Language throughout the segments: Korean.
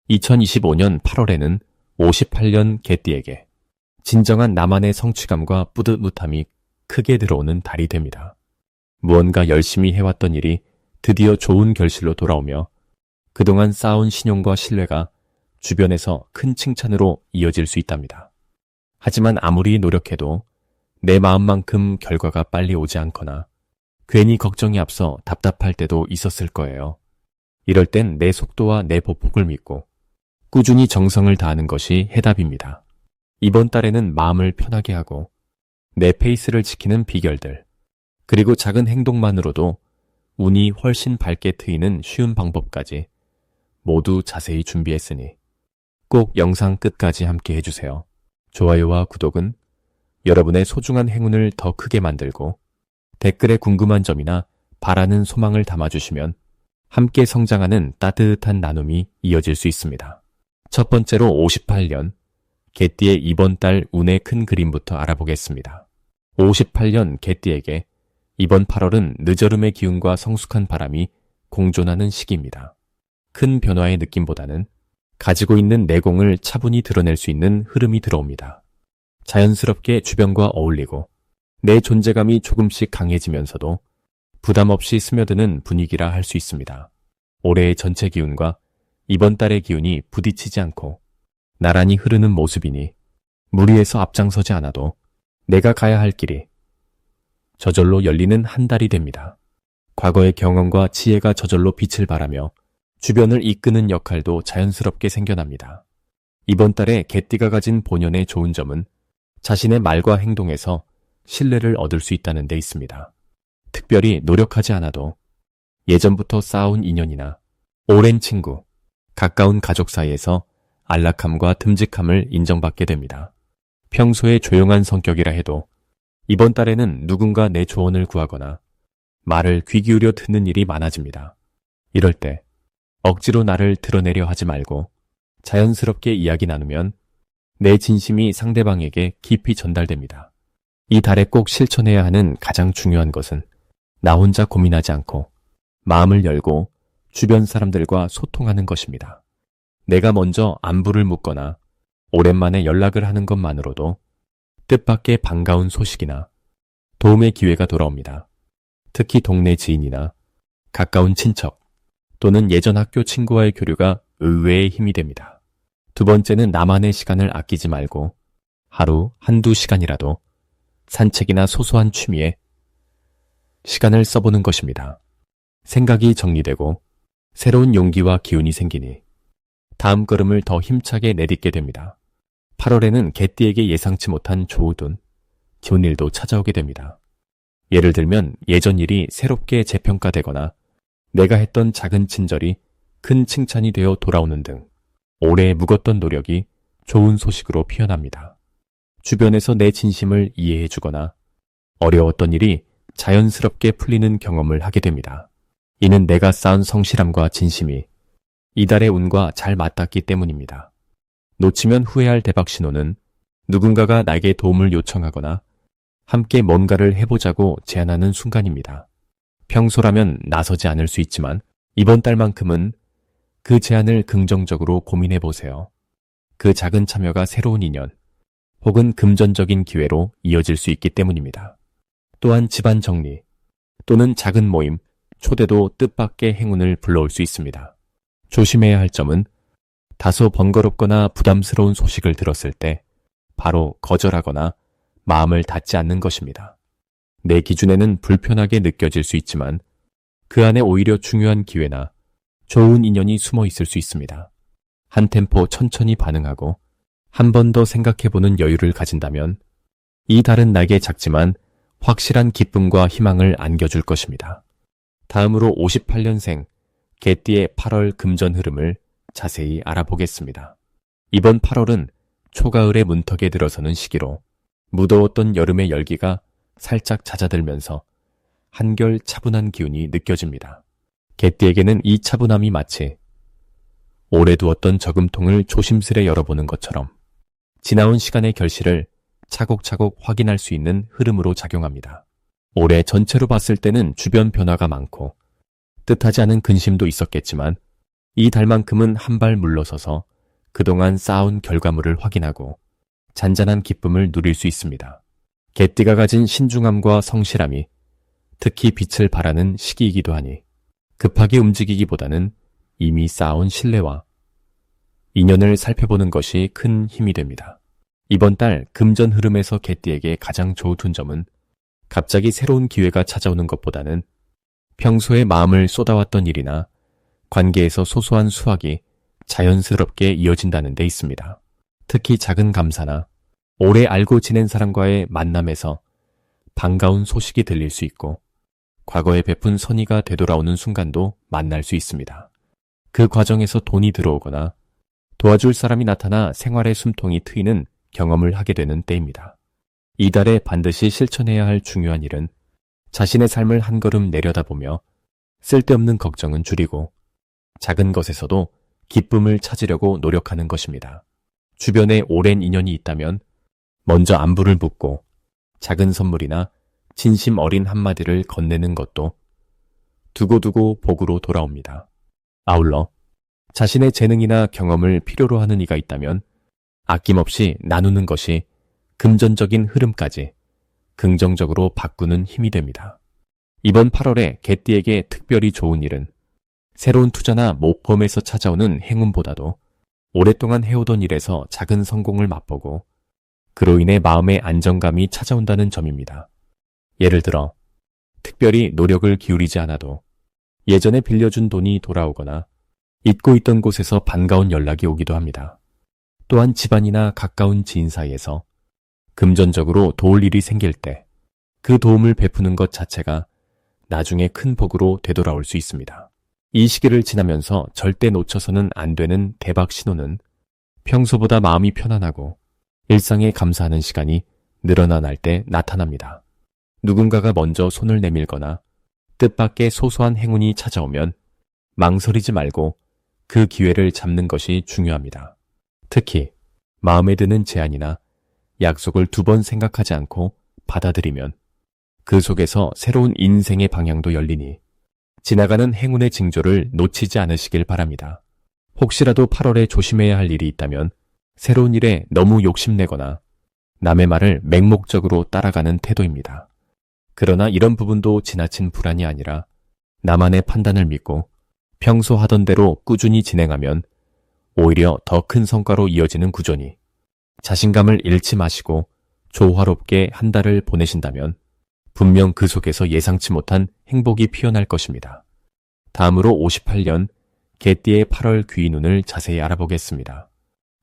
2025년 8월에는 58년 개띠에게 진정한 나만의 성취감과 뿌듯함이 크게 들어오는 달이 됩니다. 무언가 열심히 해왔던 일이 드디어 좋은 결실로 돌아오며 그동안 쌓아온 신용과 신뢰가 주변에서 큰 칭찬으로 이어질 수 있답니다. 하지만 아무리 노력해도 내 마음만큼 결과가 빨리 오지 않거나 괜히 걱정이 앞서 답답할 때도 있었을 거예요. 이럴 땐 내 속도와 내 보폭을 믿고 꾸준히 정성을 다하는 것이 해답입니다. 이번 달에는 마음을 편하게 하고 내 페이스를 지키는 비결들, 그리고 작은 행동만으로도 운이 훨씬 밝게 트이는 쉬운 방법까지 모두 자세히 준비했으니 꼭 영상 끝까지 함께 해주세요. 좋아요와 구독은 여러분의 소중한 행운을 더 크게 만들고 댓글에 궁금한 점이나 바라는 소망을 담아주시면 함께 성장하는 따뜻한 나눔이 이어질 수 있습니다. 첫 번째로 58년 개띠의 이번 달 운의 큰 그림부터 알아보겠습니다. 58년 개띠에게 이번 8월은 늦어름의 기운과 성숙한 바람이 공존하는 시기입니다. 큰 변화의 느낌보다는 가지고 있는 내공을 차분히 드러낼 수 있는 흐름이 들어옵니다. 자연스럽게 주변과 어울리고 내 존재감이 조금씩 강해지면서도 부담 없이 스며드는 분위기라 할 수 있습니다. 올해의 전체 기운과 이번 달의 기운이 부딪히지 않고 나란히 흐르는 모습이니 무리해서 앞장서지 않아도 내가 가야 할 길이 저절로 열리는 한 달이 됩니다. 과거의 경험과 지혜가 저절로 빛을 발하며 주변을 이끄는 역할도 자연스럽게 생겨납니다. 이번 달에 개띠가 가진 본연의 좋은 점은 자신의 말과 행동에서 신뢰를 얻을 수 있다는 데 있습니다. 특별히 노력하지 않아도 예전부터 쌓아온 인연이나 오랜 친구, 가까운 가족 사이에서 안락함과 듬직함을 인정받게 됩니다. 평소에 조용한 성격이라 해도 이번 달에는 누군가 내 조언을 구하거나 말을 귀 기울여 듣는 일이 많아집니다. 이럴 때 억지로 나를 드러내려 하지 말고 자연스럽게 이야기 나누면 내 진심이 상대방에게 깊이 전달됩니다. 이 달에 꼭 실천해야 하는 가장 중요한 것은 나 혼자 고민하지 않고 마음을 열고 주변 사람들과 소통하는 것입니다. 내가 먼저 안부를 묻거나 오랜만에 연락을 하는 것만으로도 뜻밖의 반가운 소식이나 도움의 기회가 돌아옵니다. 특히 동네 지인이나 가까운 친척 또는 예전 학교 친구와의 교류가 의외의 힘이 됩니다. 두 번째는 나만의 시간을 아끼지 말고 하루 한두 시간이라도 산책이나 소소한 취미에 시간을 써보는 것입니다. 생각이 정리되고 새로운 용기와 기운이 생기니 다음 걸음을 더 힘차게 내딛게 됩니다. 8월에는 개띠에게 예상치 못한 좋은 일도 찾아오게 됩니다. 예를 들면 예전 일이 새롭게 재평가되거나 내가 했던 작은 친절이 큰 칭찬이 되어 돌아오는 등 오래 묵었던 노력이 좋은 소식으로 피어납니다. 주변에서 내 진심을 이해해주거나 어려웠던 일이 자연스럽게 풀리는 경험을 하게 됩니다. 이는 내가 쌓은 성실함과 진심이 이달의 운과 잘 맞닿기 때문입니다. 놓치면 후회할 대박 신호는 누군가가 나에게 도움을 요청하거나 함께 뭔가를 해보자고 제안하는 순간입니다. 평소라면 나서지 않을 수 있지만 이번 달만큼은 그 제안을 긍정적으로 고민해보세요. 그 작은 참여가 새로운 인연 혹은 금전적인 기회로 이어질 수 있기 때문입니다. 또한 집안 정리 또는 작은 모임, 초대도 뜻밖의 행운을 불러올 수 있습니다. 조심해야 할 점은 다소 번거롭거나 부담스러운 소식을 들었을 때 바로 거절하거나 마음을 닫지 않는 것입니다. 내 기준에는 불편하게 느껴질 수 있지만 그 안에 오히려 중요한 기회나 좋은 인연이 숨어 있을 수 있습니다. 한 템포 천천히 반응하고 한 번 더 생각해보는 여유를 가진다면 이 달은 나에게 작지만 확실한 기쁨과 희망을 안겨줄 것입니다. 다음으로 58년생 개띠의 8월 금전 흐름을 자세히 알아보겠습니다. 이번 8월은 초가을의 문턱에 들어서는 시기로 무더웠던 여름의 열기가 살짝 잦아들면서 한결 차분한 기운이 느껴집니다. 개띠에게는 이 차분함이 마치 오래 두었던 저금통을 조심스레 열어보는 것처럼 지나온 시간의 결실을 차곡차곡 확인할 수 있는 흐름으로 작용합니다. 올해 전체로 봤을 때는 주변 변화가 많고 뜻하지 않은 근심도 있었겠지만 이 달만큼은 한 발 물러서서 그동안 쌓아온 결과물을 확인하고 잔잔한 기쁨을 누릴 수 있습니다. 개띠가 가진 신중함과 성실함이 특히 빛을 발하는 시기이기도 하니 급하게 움직이기보다는 이미 쌓아온 신뢰와 인연을 살펴보는 것이 큰 힘이 됩니다. 이번 달 금전 흐름에서 개띠에게 가장 좋은 점은 갑자기 새로운 기회가 찾아오는 것보다는 평소에 마음을 쏟아왔던 일이나 관계에서 소소한 수확이 자연스럽게 이어진다는 데 있습니다. 특히 작은 감사나 오래 알고 지낸 사람과의 만남에서 반가운 소식이 들릴 수 있고 과거에 베푼 선의가 되돌아오는 순간도 만날 수 있습니다. 그 과정에서 돈이 들어오거나 도와줄 사람이 나타나 생활의 숨통이 트이는 경험을 하게 되는 때입니다. 이달에 반드시 실천해야 할 중요한 일은 자신의 삶을 한 걸음 내려다보며 쓸데없는 걱정은 줄이고 작은 것에서도 기쁨을 찾으려고 노력하는 것입니다. 주변에 오랜 인연이 있다면 먼저 안부를 묻고 작은 선물이나 진심 어린 한마디를 건네는 것도 두고두고 복으로 돌아옵니다. 아울러 자신의 재능이나 경험을 필요로 하는 이가 있다면 아낌없이 나누는 것이 금전적인 흐름까지 긍정적으로 바꾸는 힘이 됩니다. 이번 8월에 개띠에게 특별히 좋은 일은 새로운 투자나 모험에서 찾아오는 행운보다도 오랫동안 해오던 일에서 작은 성공을 맛보고 그로 인해 마음의 안정감이 찾아온다는 점입니다. 예를 들어 특별히 노력을 기울이지 않아도 예전에 빌려준 돈이 돌아오거나 잊고 있던 곳에서 반가운 연락이 오기도 합니다. 또한 집안이나 가까운 지인 사이에서 금전적으로 도울 일이 생길 때 그 도움을 베푸는 것 자체가 나중에 큰 복으로 되돌아올 수 있습니다. 이 시기를 지나면서 절대 놓쳐서는 안 되는 대박 신호는 평소보다 마음이 편안하고 일상에 감사하는 시간이 늘어날 때 나타납니다. 누군가가 먼저 손을 내밀거나 뜻밖의 소소한 행운이 찾아오면 망설이지 말고 그 기회를 잡는 것이 중요합니다. 특히 마음에 드는 제안이나 약속을 2번 생각하지 않고 받아들이면 그 속에서 새로운 인생의 방향도 열리니 지나가는 행운의 징조를 놓치지 않으시길 바랍니다. 혹시라도 8월에 조심해야 할 일이 있다면 새로운 일에 너무 욕심내거나 남의 말을 맹목적으로 따라가는 태도입니다. 그러나 이런 부분도 지나친 불안이 아니라 나만의 판단을 믿고 평소 하던 대로 꾸준히 진행하면 오히려 더 큰 성과로 이어지는 구조니 자신감을 잃지 마시고 조화롭게 한 달을 보내신다면 분명 그 속에서 예상치 못한 행복이 피어날 것입니다. 다음으로 58년 개띠의 8월 귀인운을 자세히 알아보겠습니다.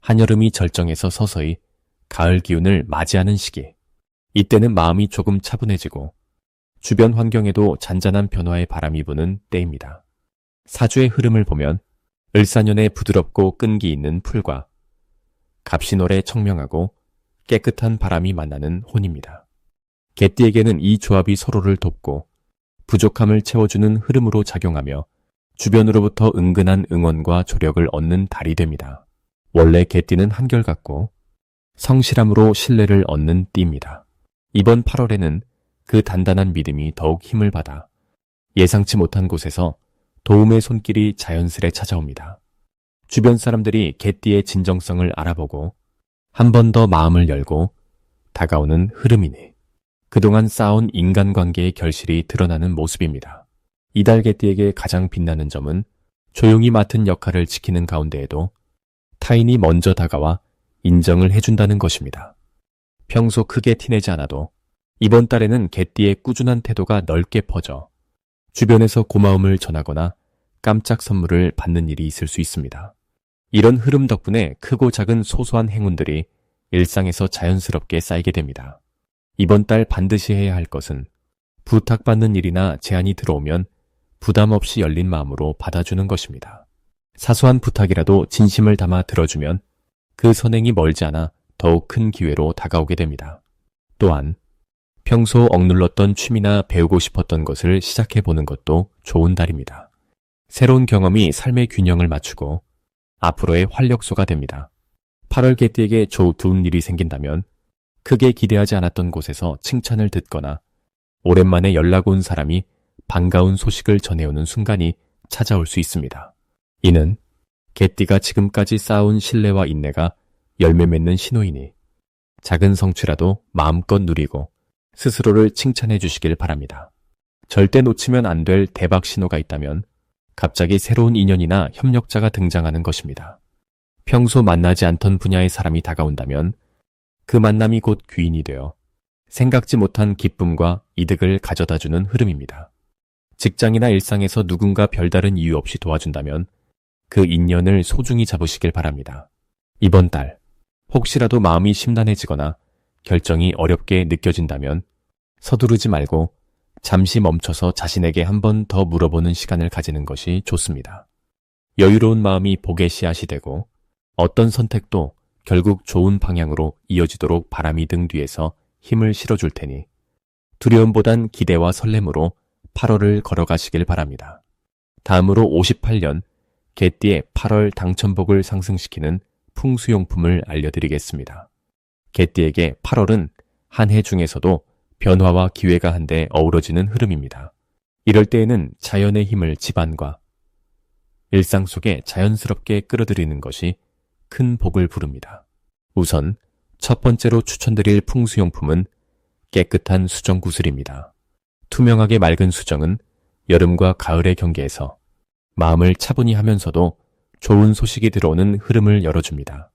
한여름이 절정에서 서서히 가을 기운을 맞이하는 시기. 이때는 마음이 조금 차분해지고 주변 환경에도 잔잔한 변화의 바람이 부는 때입니다. 사주의 흐름을 보면 을사년에 부드럽고 끈기 있는 풀과 갑신월에 청명하고 깨끗한 바람이 만나는 혼입니다. 개띠에게는 이 조합이 서로를 돕고 부족함을 채워주는 흐름으로 작용하며 주변으로부터 은근한 응원과 조력을 얻는 달이 됩니다. 원래 개띠는 한결같고 성실함으로 신뢰를 얻는 띠입니다. 이번 8월에는 그 단단한 믿음이 더욱 힘을 받아 예상치 못한 곳에서 도움의 손길이 자연스레 찾아옵니다. 주변 사람들이 개띠의 진정성을 알아보고 한 번 더 마음을 열고 다가오는 흐름이니 그동안 쌓아온 인간관계의 결실이 드러나는 모습입니다. 이달 개띠에게 가장 빛나는 점은 조용히 맡은 역할을 지키는 가운데에도 타인이 먼저 다가와 인정을 해준다는 것입니다. 평소 크게 티내지 않아도 이번 달에는 개띠의 꾸준한 태도가 넓게 퍼져 주변에서 고마움을 전하거나 깜짝 선물을 받는 일이 있을 수 있습니다. 이런 흐름 덕분에 크고 작은 소소한 행운들이 일상에서 자연스럽게 쌓이게 됩니다. 이번 달 반드시 해야 할 것은 부탁받는 일이나 제안이 들어오면 부담 없이 열린 마음으로 받아주는 것입니다. 사소한 부탁이라도 진심을 담아 들어주면 그 선행이 멀지 않아 더욱 큰 기회로 다가오게 됩니다. 또한 평소 억눌렀던 취미나 배우고 싶었던 것을 시작해보는 것도 좋은 달입니다. 새로운 경험이 삶의 균형을 맞추고 앞으로의 활력소가 됩니다. 8월 개띠에게 좋은 일이 생긴다면 크게 기대하지 않았던 곳에서 칭찬을 듣거나 오랜만에 연락 온 사람이 반가운 소식을 전해오는 순간이 찾아올 수 있습니다. 이는 개띠가 지금까지 쌓아온 신뢰와 인내가 열매 맺는 신호이니 작은 성취라도 마음껏 누리고 스스로를 칭찬해 주시길 바랍니다. 절대 놓치면 안 될 대박 신호가 있다면 갑자기 새로운 인연이나 협력자가 등장하는 것입니다. 평소 만나지 않던 분야의 사람이 다가온다면 그 만남이 곧 귀인이 되어 생각지 못한 기쁨과 이득을 가져다주는 흐름입니다. 직장이나 일상에서 누군가 별다른 이유 없이 도와준다면 그 인연을 소중히 잡으시길 바랍니다. 이번 달 혹시라도 마음이 심란해지거나 결정이 어렵게 느껴진다면 서두르지 말고 잠시 멈춰서 자신에게 한 번 더 물어보는 시간을 가지는 것이 좋습니다. 여유로운 마음이 복의 씨앗이 되고 어떤 선택도 결국 좋은 방향으로 이어지도록 바람이 등 뒤에서 힘을 실어줄 테니 두려움보단 기대와 설렘으로 8월을 걸어가시길 바랍니다. 다음으로 58년 개띠의 8월 당첨복을 상승시키는 풍수용품을 알려드리겠습니다. 개띠에게 8월은 한 해 중에서도 변화와 기회가 한데 어우러지는 흐름입니다. 이럴 때에는 자연의 힘을 집안과 일상 속에 자연스럽게 끌어들이는 것이 큰 복을 부릅니다. 우선 첫 번째로 추천드릴 풍수용품은 깨끗한 수정 구슬입니다. 투명하게 맑은 수정은 여름과 가을의 경계에서 마음을 차분히 하면서도 좋은 소식이 들어오는 흐름을 열어줍니다.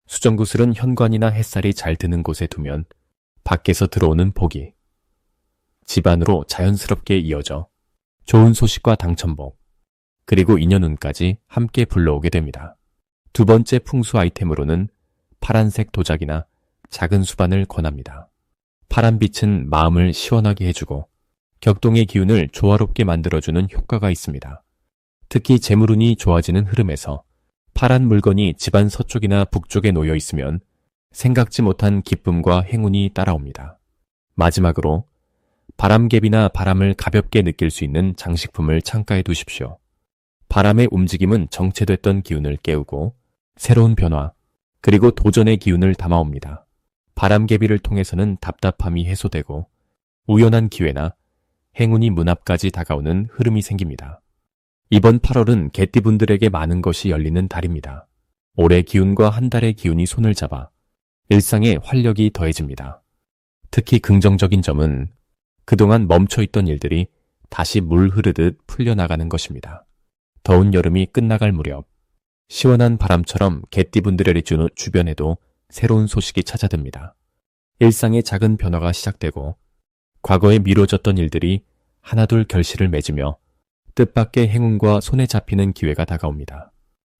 수정 구슬은 현관이나 햇살이 잘 드는 곳에 두면 밖에서 들어오는 복이 집안으로 자연스럽게 이어져 좋은 소식과 당첨복, 그리고 인연운까지 함께 불러오게 됩니다. 두 번째 풍수 아이템으로는 파란색 도자기나 작은 수반을 권합니다. 파란 빛은 마음을 시원하게 해주고 격동의 기운을 조화롭게 만들어주는 효과가 있습니다. 특히 재물운이 좋아지는 흐름에서 파란 물건이 집안 서쪽이나 북쪽에 놓여 있으면 생각지 못한 기쁨과 행운이 따라옵니다. 마지막으로 바람개비나 바람을 가볍게 느낄 수 있는 장식품을 창가에 두십시오. 바람의 움직임은 정체됐던 기운을 깨우고 새로운 변화, 그리고 도전의 기운을 담아옵니다. 바람개비를 통해서는 답답함이 해소되고 우연한 기회나 행운이 문 앞까지 다가오는 흐름이 생깁니다. 이번 8월은 개띠분들에게 많은 것이 열리는 달입니다. 올해 기운과 한 달의 기운이 손을 잡아 일상에 활력이 더해집니다. 특히 긍정적인 점은 그동안 멈춰있던 일들이 다시 물 흐르듯 풀려나가는 것입니다. 더운 여름이 끝나갈 무렵 시원한 바람처럼 개띠분들의 주변에도 새로운 소식이 찾아듭니다. 일상의 작은 변화가 시작되고 과거에 미뤄졌던 일들이 하나둘 결실을 맺으며 뜻밖의 행운과 손에 잡히는 기회가 다가옵니다.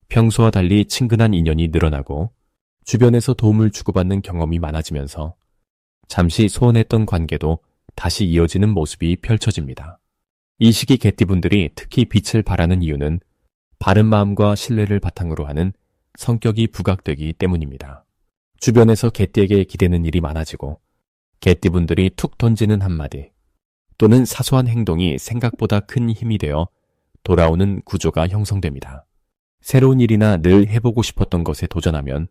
평소와 달리 친근한 인연이 늘어나고 주변에서 도움을 주고받는 경험이 많아지면서 잠시 소원했던 관계도 다시 이어지는 모습이 펼쳐집니다. 이 시기 개띠분들이 특히 빛을 발하는 이유는 바른 마음과 신뢰를 바탕으로 하는 성격이 부각되기 때문입니다. 주변에서 개띠에게 기대는 일이 많아지고 개띠분들이 툭 던지는 한마디 또는 사소한 행동이 생각보다 큰 힘이 되어 돌아오는 구조가 형성됩니다. 새로운 일이나 늘 해보고 싶었던 것에 도전하면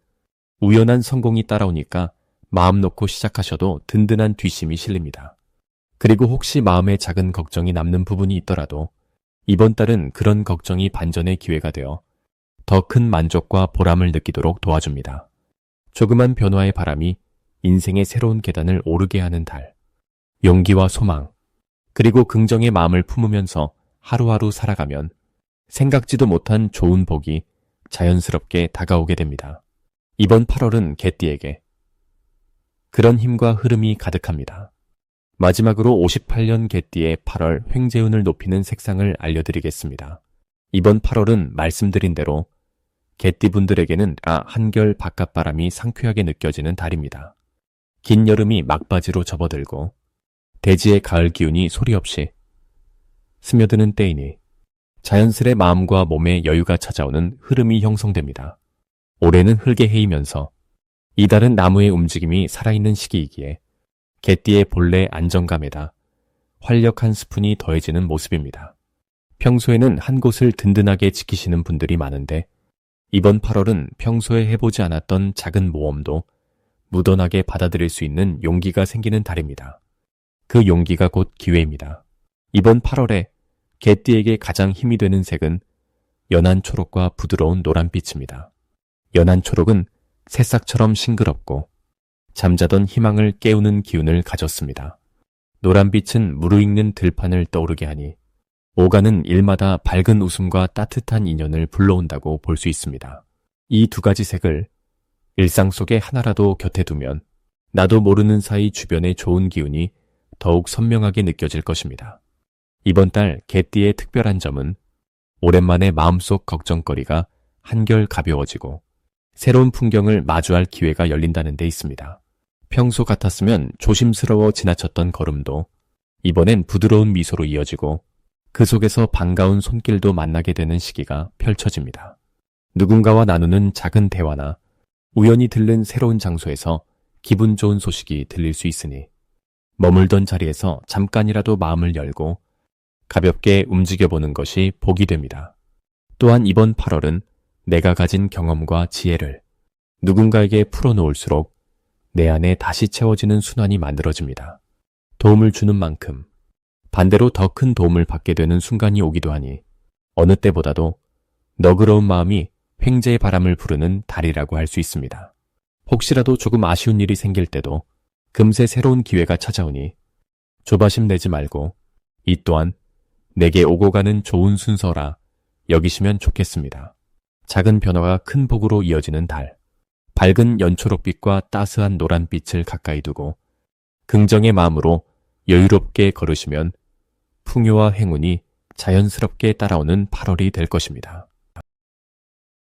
우연한 성공이 따라오니까 마음 놓고 시작하셔도 든든한 뒷심이 실립니다. 그리고 혹시 마음에 작은 걱정이 남는 부분이 있더라도 이번 달은 그런 걱정이 반전의 기회가 되어 더 큰 만족과 보람을 느끼도록 도와줍니다. 조그만 변화의 바람이 인생의 새로운 계단을 오르게 하는 달. 용기와 소망, 그리고 긍정의 마음을 품으면서 하루하루 살아가면 생각지도 못한 좋은 복이 자연스럽게 다가오게 됩니다. 이번 8월은 개띠에게 그런 힘과 흐름이 가득합니다. 마지막으로 58년 개띠의 8월 횡재운을 높이는 색상을 알려드리겠습니다. 이번 8월은 말씀드린 대로 개띠분들에게는 한결 바깥바람이 상쾌하게 느껴지는 달입니다. 긴 여름이 막바지로 접어들고 대지의 가을 기운이 소리 없이 스며드는 때이니 자연스레 마음과 몸에 여유가 찾아오는 흐름이 형성됩니다. 올해는 흙에 헤이면서 이달은 나무의 움직임이 살아있는 시기이기에 개띠의 본래 안정감에다 활력 한 스푼이 더해지는 모습입니다. 평소에는 한 곳을 든든하게 지키시는 분들이 많은데 이번 8월은 평소에 해보지 않았던 작은 모험도 무던하게 받아들일 수 있는 용기가 생기는 달입니다. 그 용기가 곧 기회입니다. 이번 8월에 개띠에게 가장 힘이 되는 색은 연한 초록과 부드러운 노란빛입니다. 연한 초록은 새싹처럼 싱그럽고 잠자던 희망을 깨우는 기운을 가졌습니다. 노란빛은 무르익는 들판을 떠오르게 하니 오가는 일마다 밝은 웃음과 따뜻한 인연을 불러온다고 볼 수 있습니다. 이 두 가지 색을 일상 속에 하나라도 곁에 두면 나도 모르는 사이 주변의 좋은 기운이 더욱 선명하게 느껴질 것입니다. 이번 달 개띠의 특별한 점은 오랜만에 마음속 걱정거리가 한결 가벼워지고 새로운 풍경을 마주할 기회가 열린다는 데 있습니다. 평소 같았으면 조심스러워 지나쳤던 걸음도 이번엔 부드러운 미소로 이어지고 그 속에서 반가운 손길도 만나게 되는 시기가 펼쳐집니다. 누군가와 나누는 작은 대화나 우연히 들른 새로운 장소에서 기분 좋은 소식이 들릴 수 있으니 머물던 자리에서 잠깐이라도 마음을 열고 가볍게 움직여보는 것이 복이 됩니다. 또한 이번 8월은 내가 가진 경험과 지혜를 누군가에게 풀어놓을수록 내 안에 다시 채워지는 순환이 만들어집니다. 도움을 주는 만큼 반대로 더 큰 도움을 받게 되는 순간이 오기도 하니 어느 때보다도 너그러운 마음이 횡재의 바람을 부르는 달이라고 할 수 있습니다. 혹시라도 조금 아쉬운 일이 생길 때도 금세 새로운 기회가 찾아오니 조바심 내지 말고 이 또한 내게 오고 가는 좋은 순서라 여기시면 좋겠습니다. 작은 변화가 큰 복으로 이어지는 달. 밝은 연초록빛과 따스한 노란빛을 가까이 두고 긍정의 마음으로 여유롭게 걸으시면 풍요와 행운이 자연스럽게 따라오는 8월이 될 것입니다.